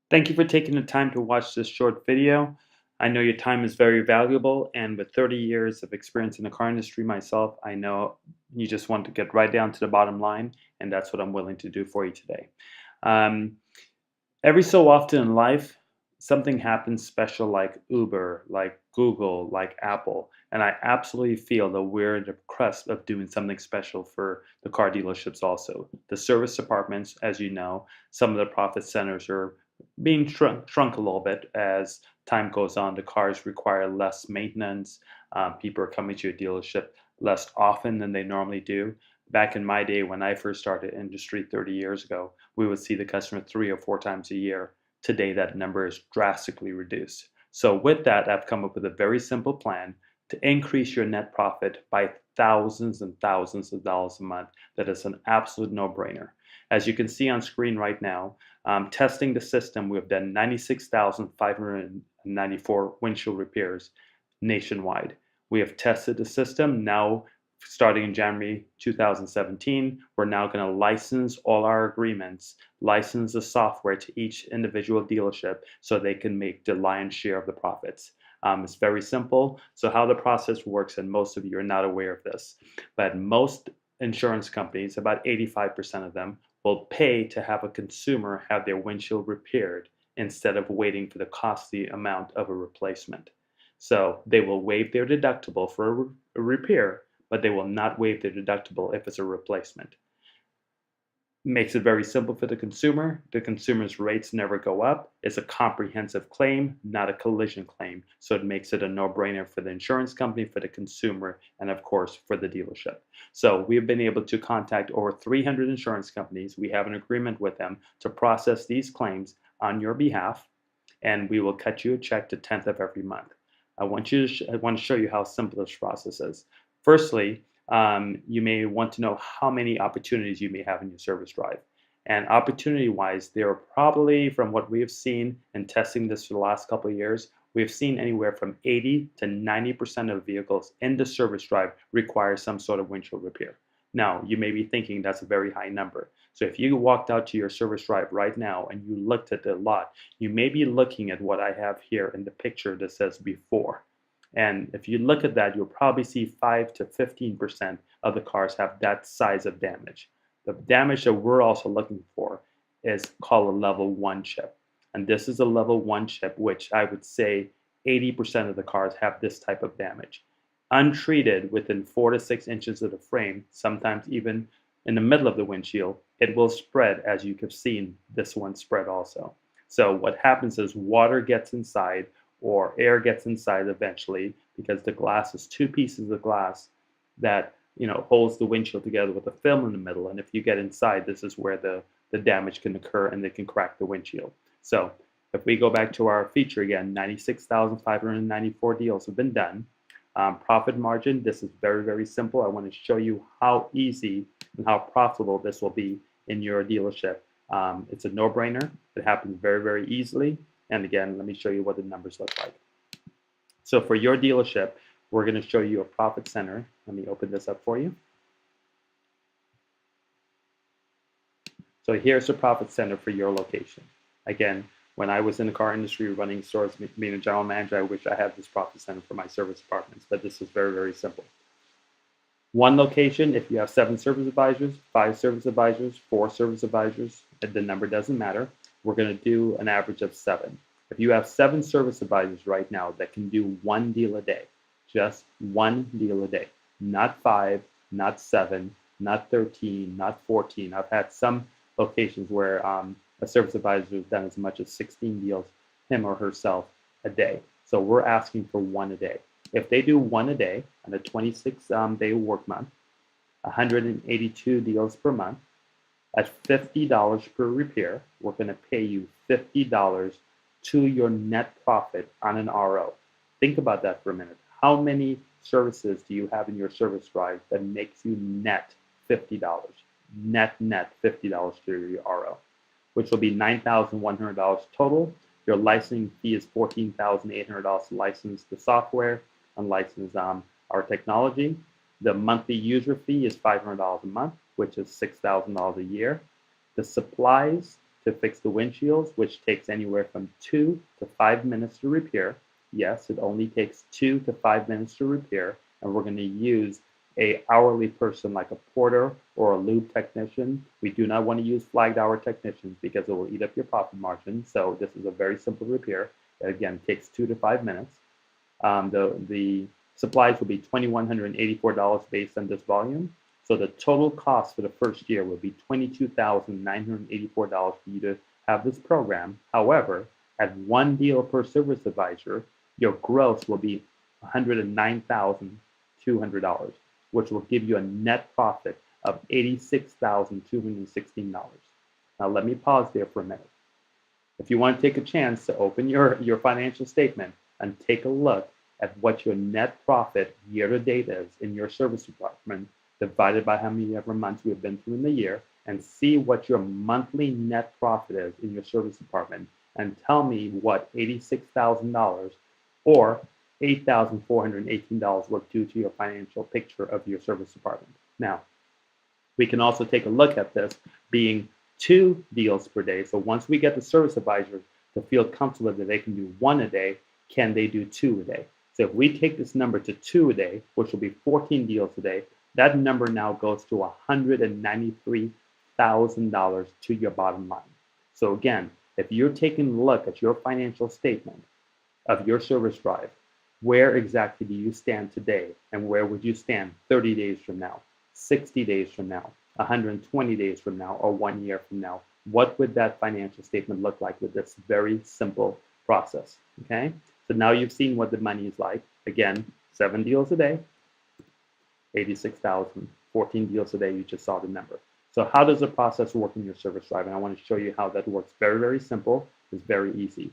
Thank you for taking the time to watch this short video. I know your time is very valuable, and with 30 years of experience in the car industry myself, I know you just want to get right down to the bottom line, and that's what I'm willing to do for you today. Um, every so often in life, something happens special like Uber, like Google, like Apple, and I absolutely feel that we're at the cusp of doing something special for the car dealerships also. The service departments, as you know, some of the profit centers are being shrunk a little bit as time goes on. The cars require less maintenance. People are coming to your dealership less often than they normally do. Back in my day, when I first started industry 30 years ago, we would see the customer 3 or 4 times a year. Today, that number is drastically reduced. So, with that, I've come up with a very simple plan to increase your net profit by thousands and thousands of dollars a month. That is an absolute no brainer. As you can see on screen right now, testing the system, we've done 96,594 windshield repairs nationwide. We have tested the system. Now, starting in January 2017, we're now going to license all our agreements, license the software to each individual dealership so they can make the lion's share of the profits. It's very simple. So, how the process works, and most of you are not aware of this, but most insurance companies, about 85% of them, will pay to have a consumer have their windshield repaired instead of waiting for the costly amount of a replacement. So they will waive their deductible for a repair, but they will not waive their deductible if it's a replacement. Makes it very simple for the consumer. The consumer's rates never go up. It's a comprehensive claim, not a collision claim. So it makes it a no-brainer for the insurance company, for the consumer, and of course for the dealership. So we've been able to contact over 300 insurance companies. We have an agreement with them to process these claims on your behalf, and we will cut you a check the 10th of every month. I want to show you how simple this process is. Firstly, you may want to know how many opportunities you may have in your service drive. And opportunity wise, there are probably, from what we have seen in testing this for the last couple of years, we've seen anywhere from 80 to 90% of vehicles in the service drive require some sort of windshield repair. Now, you may be thinking that's a very high number. So if you walked out to your service drive right now and you looked at the lot, you may be looking at what I have here in the picture that says before. And if you look at that, you'll probably see 5 to 15% of the cars have that size of damage. The damage that we're also looking for is called a level 1 chip. And this is a level 1 chip, which I would say 80% of the cars have this type of damage. Untreated within 4 to 6 inches of the frame, sometimes even in the middle of the windshield, it will spread, as you have seen this one spread also. So what happens is water gets inside or air gets inside eventually, because the glass is two pieces of glass that holds the windshield together with a film in the middle. And if you get inside, this is where the damage can occur and they can crack the windshield. So if we go back to our feature again, 96,594 deals have been done. Profit margin, this is very, very simple. I want to show you how easy and how profitable this will be in your dealership. It's a no-brainer. It happens very, very easily. And again, let me show you what the numbers look like. So for your dealership, we're going to show you a profit center. Let me open this up for you. So here's the profit center for your location. Again, when I was in the car industry running stores, being a general manager, I wish I had this profit center for my service departments, but this is very, very simple. One location, if you have 7 service advisors, 5 service advisors, 4 service advisors, the number doesn't matter. We're going to do an average of 7. If you have 7 service advisors right now that can do 1 deal a day, just 1 deal a day, not 5, not 7, not 13, not 14. I've had some locations where a service advisor has done as much as 16 deals, him or herself, a day. So we're asking for 1 a day. If they do 1 a day on a 26-day work month, 182 deals per month, at $50 per repair, we're going to pay you $50 to your net profit on an RO. Think about that for a minute. How many services do you have in your service drive that makes you net $50? Net $50 to your RO, which will be $9,100 total. Your licensing fee is $14,800 to license the software and license our technology. The monthly user fee is $500 a month, which is $6,000 a year. The supplies to fix the windshields, which takes anywhere from 2 to 5 minutes to repair. Yes, it only takes 2 to 5 minutes to repair, and we're going to use a hourly person like a porter or a lube technician. We do not want to use flagged hour technicians because it will eat up your profit margin. So this is a very simple repair. Again, takes 2 to 5 minutes. The supplies will be $2,184 based on this volume. So the total cost for the first year will be $22,984 for you to have this program. However, at one deal per service advisor, your gross will be $109,200, which will give you a net profit of $86,216. Now let me pause there for a minute. If you want to take a chance to open your financial statement and take a look at what your net profit year to date is in your service department, divided by how many ever months we have been through in the year, and see what your monthly net profit is in your service department, and tell me what $86,000 or $8,418 will do to your financial picture of your service department. Now, we can also take a look at this being 2 deals per day. So once we get the service advisor to feel comfortable that they can do 1 a day, can they do 2 a day? So if we take this number to 2 a day, which will be 14 deals a day, that number now goes to $193,000 to your bottom line. So again, if you're taking a look at your financial statement of your service drive, where exactly do you stand today, and where would you stand 30 days from now, 60 days from now, 120 days from now, or 1 year from now? What would that financial statement look like with this very simple process? Okay, so now you've seen what the money is like. Again, 7 deals a day, 86,000, 14 deals a day, you just saw the number. So how does the process work in your service drive? And I want to show you how that works. Very, very simple. It's very easy.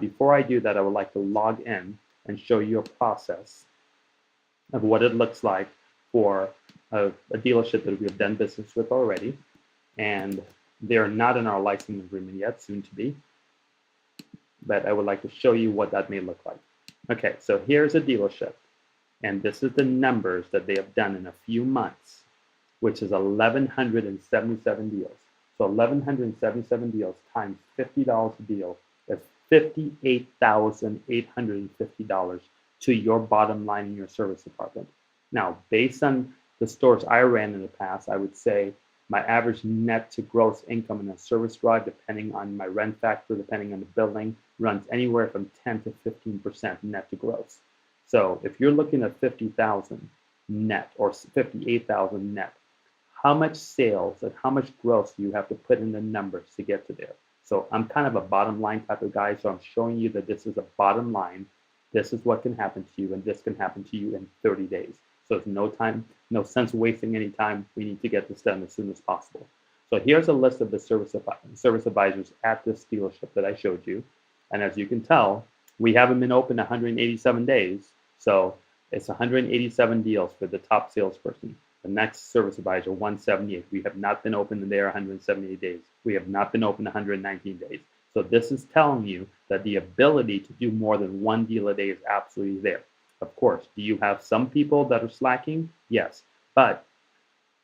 Before I do that, I would like to log in and show you a process of what it looks like for a dealership that we have done business with already. And they're not in our licensing agreement yet, soon to be. But I would like to show you what that may look like. Okay, so here's a dealership. And this is the numbers that they have done in a few months, which is 1,177 deals. So 1,177 deals times $50 a deal is $58,850 to your bottom line in your service department. Now, based on the stores I ran in the past, I would say my average net to gross income in a service drive, depending on my rent factor, depending on the building, runs anywhere from 10 to 15% net to gross. So if you're looking at 50,000 net or 58,000 net, how much sales and how much gross do you have to put in the numbers to get to there? So I'm kind of a bottom line type of guy, so I'm showing you that this is a bottom line. This is what can happen to you, and this can happen to you in 30 days. So it's no sense wasting any time. We need to get this done as soon as possible. So here's a list of the service advisors at this dealership that I showed you. And as you can tell, we haven't been open 187 days. So it's 187 deals for the top salesperson. The next service advisor, 178. We have not been open in there 178 days. We have not been open 119 days. So this is telling you that the ability to do more than 1 deal a day is absolutely there. Of course, do you have some people that are slacking? Yes, but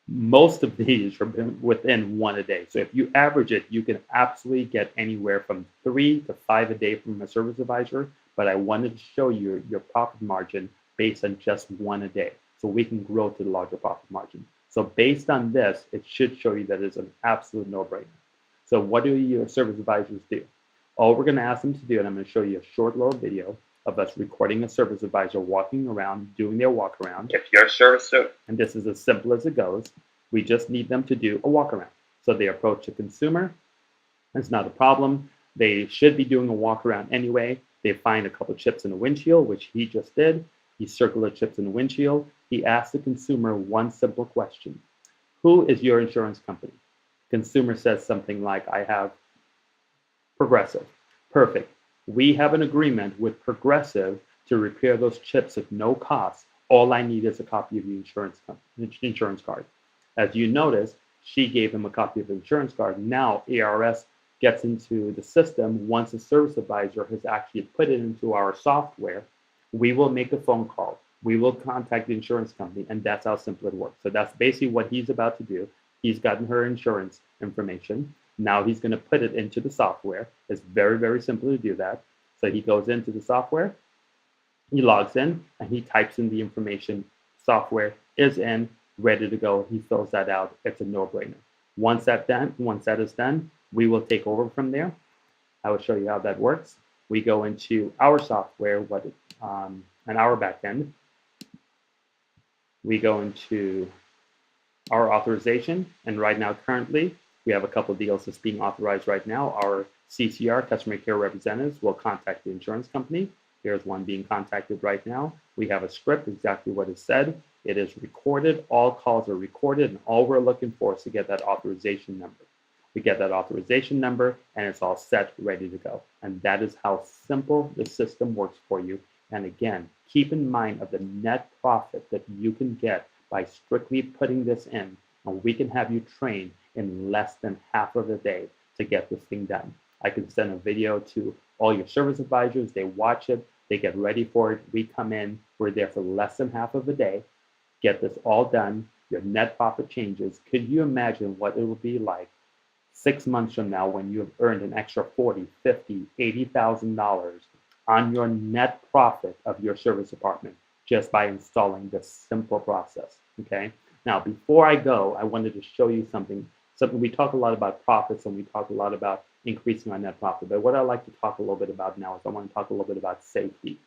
most of these are within 1 a day. So if you average it, you can absolutely get anywhere from 3 to 5 a day from a service advisor. But I wanted to show you your profit margin based on just 1 a day, so we can grow to the larger profit margin. So based on this, it should show you that it's an absolute no-brainer. So what do your service advisors do? All we're going to ask them to do, and I'm going to show you a short little video of us recording a service advisor walking around, doing their walk around. If your service, and this is as simple as it goes, we just need them to do a walk around. So they approach the consumer. It's not a problem. They should be doing a walk around anyway. They find a couple of chips in the windshield, which he just did. He circled the chips in the windshield. He asked the consumer one simple question. Who is your insurance company? Consumer says something like, I have Progressive. Perfect. We have an agreement with Progressive to repair those chips at no cost. All I need is a copy of your insurance card. As you notice, she gave him a copy of the insurance card. Now ARS gets into the system. Once the service advisor has actually put it into our software, we will make a phone call. We will contact the insurance company, and that's how simple it works. So that's basically what he's about to do. He's gotten her insurance information. Now he's going to put it into the software. It's very, very simple to do that. So he goes into the software, he logs in, and he types in the information. Software is in, ready to go. He fills that out. It's a no-brainer. Once that is done, we will take over from there. I will show you how that works. We go into our software, and our backend. We go into our authorization, and right now, currently, we have a couple deals that's being authorized right now. Our CCR, customer care representatives, will contact the insurance company. Here's one being contacted right now. We have a script, exactly what it said. It is recorded. All calls are recorded, and all we're looking for is to get that authorization number. We get that authorization number, and it's all set, ready to go. And that is how simple the system works for you. And again, keep in mind of the net profit that you can get by strictly putting this in, and we can have you trained in less than half of a day to get this thing done. I can send a video to all your service advisors. They watch it. They get ready for it. We come in. We're there for less than half of a day. Get this all done. Your net profit changes. Could you imagine what it will be like 6 months from now when you have earned an extra $40,000, $50,000, $80,000 on your net profit of your service department just by installing this simple process? Okay. Now, before I go, I wanted to show you something. We talk a lot about profits, and we talk a lot about increasing our net profit. But what I'd like to talk a little bit about now is I want to talk a little bit about safety.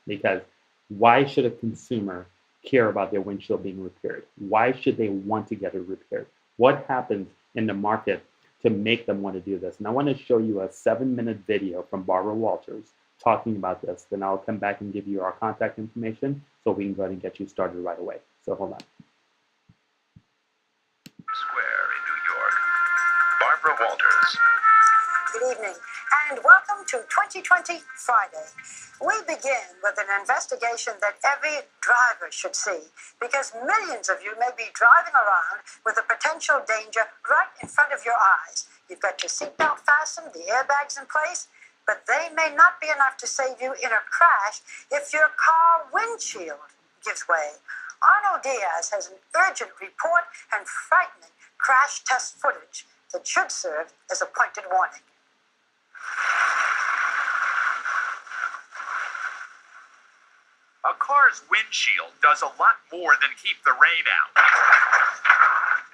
Because why should a consumer care about their windshield being repaired? Why should they want to get it repaired? What happens in the market to make them want to do this? And I want to show you a 7-minute video from Barbara Walters talking about this. Then I'll come back and give you our contact information so we can go ahead and get you started right away. So hold on. Square in New York. Barbara Walters. Good evening, and welcome to 2020 Friday. We begin with an investigation that every driver should see, because millions of you may be driving around with a potential danger right in front of your eyes. You've got your seatbelt fastened, the airbags in place, but they may not be enough to save you in a crash if your car windshield gives way. Arnold Diaz has an urgent report and frightening crash test footage that should serve as a pointed warning. A car's windshield does a lot more than keep the rain out.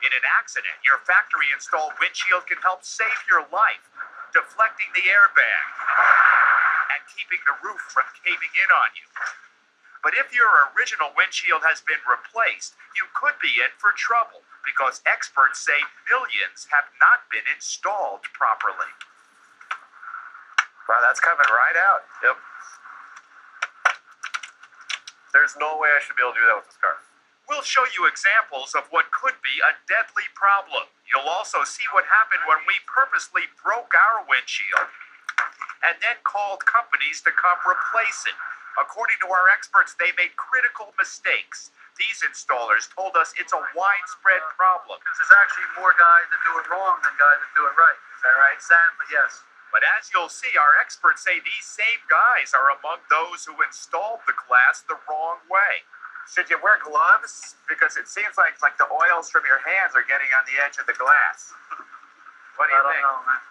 In an accident, your factory-installed windshield can help save your life, deflecting the airbag and keeping the roof from caving in on you. But if your original windshield has been replaced, you could be in for trouble because experts say millions have not been installed properly. Wow, that's coming right out. Yep. There's no way I should be able to do that with this car. We'll show you examples of what could be a deadly problem. You'll also see what happened when we purposely broke our windshield and then called companies to come replace it. According to our experts, they made critical mistakes. These installers told us it's a widespread problem. There's actually more guys that do it wrong than guys that do it right. Is that right? Sadly, yes. But as you'll see, our experts say these same guys are among those who installed the glass the wrong way. Should you wear gloves? Because it seems like the oils from your hands are getting on the edge of the glass. What do you think? I don't know, man.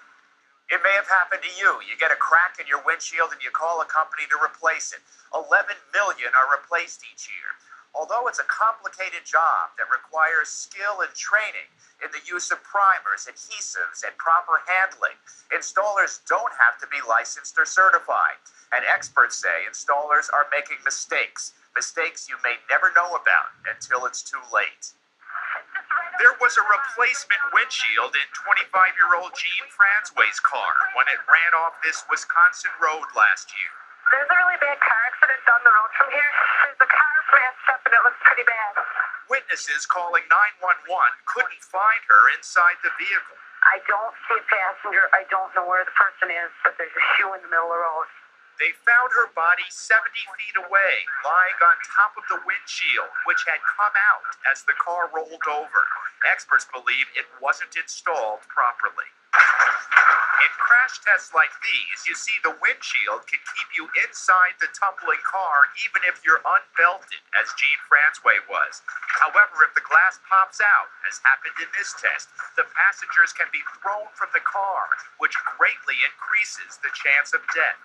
It may have happened to you. You get a crack in your windshield and you call a company to replace it. 11 million are replaced each year. Although it's a complicated job that requires skill and training in the use of primers, adhesives, and proper handling, installers don't have to be licensed or certified. And experts say installers are making mistakes you may never know about until it's too late. There was a replacement windshield in 25-year-old Jean Francois's car when it ran off this Wisconsin road last year. There's a really bad car accident down the road from here. There's a car smashed up and it looks pretty bad. Witnesses calling 911 couldn't find her inside the vehicle. I don't see a passenger. I don't know where the person is, but there's a shoe in the middle of the road. They found her body 70 feet away, lying on top of the windshield, which had come out as the car rolled over. Experts believe it wasn't installed properly. In crash tests like these, you see the windshield can keep you inside the tumbling car even if you're unbelted, as Gene Francois was. However, if the glass pops out, as happened in this test, the passengers can be thrown from the car, which greatly increases the chance of death.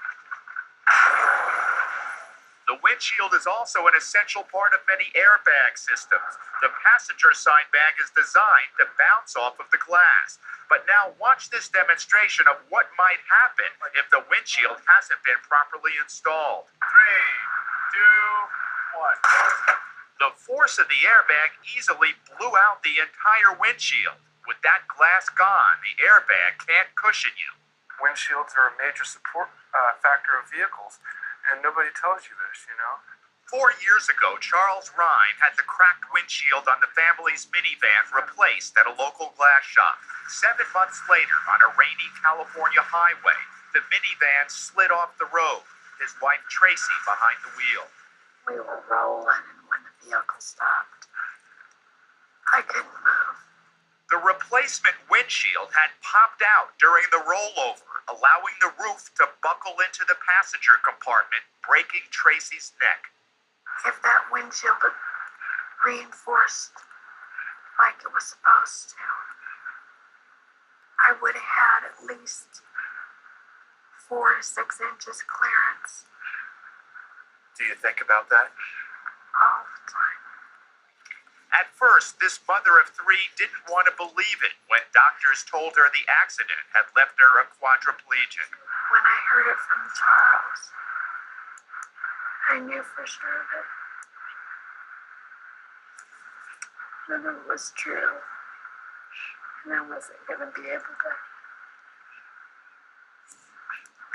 The windshield is also an essential part of many airbag systems. The passenger side bag is designed to bounce off of the glass. But now watch this demonstration of what might happen if the windshield hasn't been properly installed. 3, 2, 1. The force of the airbag easily blew out the entire windshield. With that glass gone, the airbag can't cushion you. Windshields are a major support factor of vehicles, and nobody tells you this, you know? 4 years ago, Charles Rhine had the cracked windshield on the family's minivan replaced at a local glass shop. 7 months later, on a rainy California highway, the minivan slid off the road, his wife Tracy behind the wheel. We were rolling, and when the vehicle stopped, I couldn't move. The replacement windshield had popped out during the rollover, allowing the roof to buckle into the passenger compartment, breaking Tracy's neck. If that windshield had reinforced like it was supposed to, I would have had at least 4 to 6 inches clearance Do you think about that? all the time. At first, this mother of 3 didn't want to believe it when doctors told her the accident had left her a quadriplegic. When I heard it from Charles, I knew for sure that it was true. And I wasn't going to be able to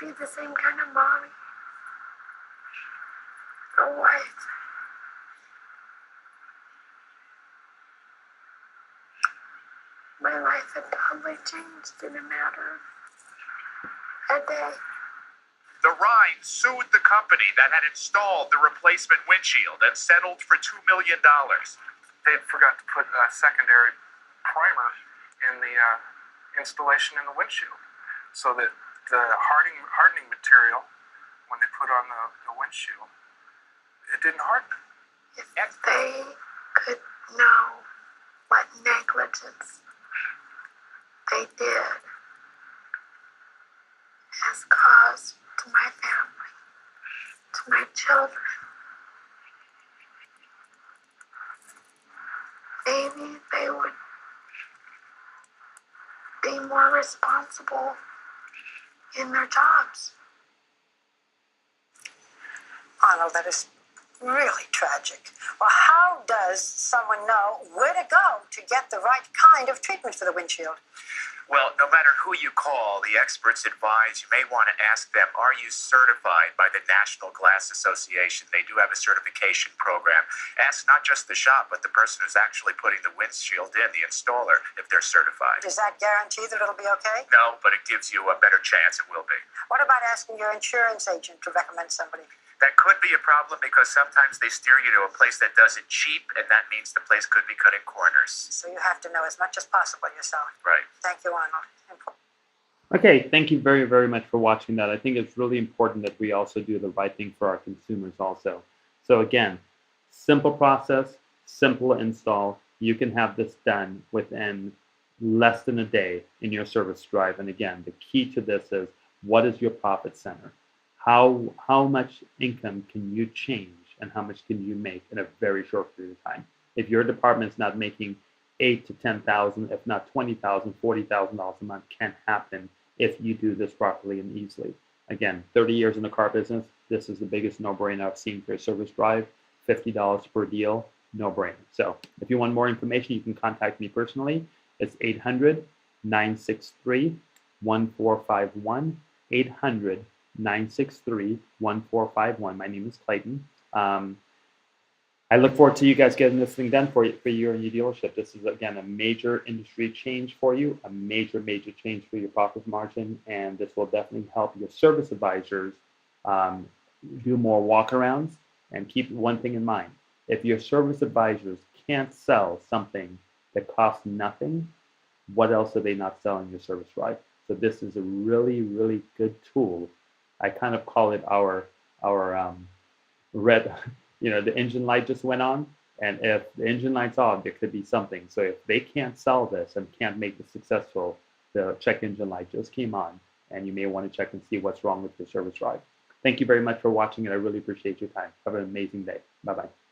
be the same kind of mommy, a wife. My life had totally changed in a matter of a day. The Rhines sued the company that had installed the replacement windshield and settled for $2 million. They forgot to put a secondary primer in the installation in the windshield, so that the hardening material, when they put on the windshield, it didn't harden. If they could know what negligence they did has caused to my family, to my children, maybe they would be more responsible in their jobs. Arnold, that is really tragic. Well, how does someone know where to go to get the right kind of treatment for the windshield? Well, no matter who you call, the experts advise you may want to ask them, are you certified by the National Glass Association? They do have a certification program. Ask not just the shop, but the person who's actually putting the windshield in, the installer, if they're certified. Does that guarantee that it'll be okay? No, but it gives you a better chance it will be. What about asking your insurance agent to recommend somebody? That could be a problem because sometimes they steer you to a place that does it cheap, and that means the place could be cutting corners. So you have to know as much as possible yourself. Right. Thank you, Arnold. Okay, thank you very, very much for watching that. I think it's really important that we also do the right thing for our consumers also. So again, simple process, simple install. You can have this done within less than a day in your service drive. And again, the key to this is, what is your profit center? How much income can you change and how much can you make in a very short period of time? If your department's not making $8,000 to $10,000, if not $20,000, $40,000 a month, can happen if you do this properly and easily. Again, 30 years in the car business, this is the biggest no-brainer I've seen for a service drive. $50 per deal, no-brainer. So if you want more information, you can contact me personally. It's 800-963-1451, 800-963-1451. My name is Clayton. I look forward to you guys getting this thing done for you and your dealership. This is, again, a major industry change for you, a major, major change for your profit margin, and this will definitely help your service advisors do more walkarounds. And keep one thing in mind. If your service advisors can't sell something that costs nothing, what else are they not selling your service drive? So this is a really, really good tool. I kind of call it our red, the engine light just went on, and if the engine light's off, there could be something. So if they can't sell this and can't make it successful, the check engine light just came on, and you may want to check and see what's wrong with your service drive. Thank you very much for watching, and I really appreciate your time. Have an amazing day. Bye-bye.